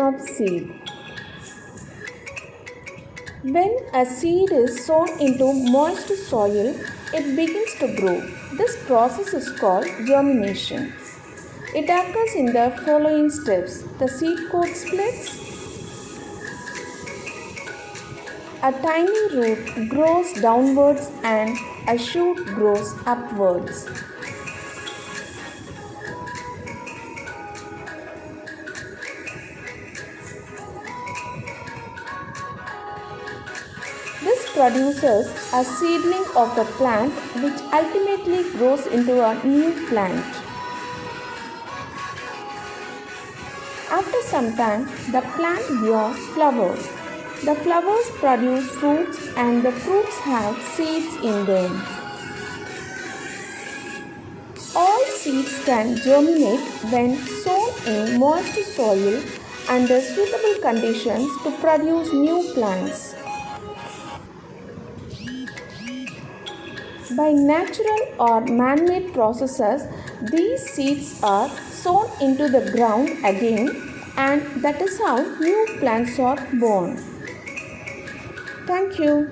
of seed. When a seed is sown into moist soil, it begins to grow. This process is called germination. It occurs in the following steps. The seed coat splits. A tiny root grows downwards and a shoot grows upwards. This produces a seedling of the plant which ultimately grows into a new plant. After some time, the plant bears flowers. The flowers produce fruits and the fruits have seeds in them. All seeds can germinate when sown in moist soil under suitable conditions to produce new plants. By natural or man-made processes, these seeds are sown into the ground again, and that is how new plants are born. Thank you.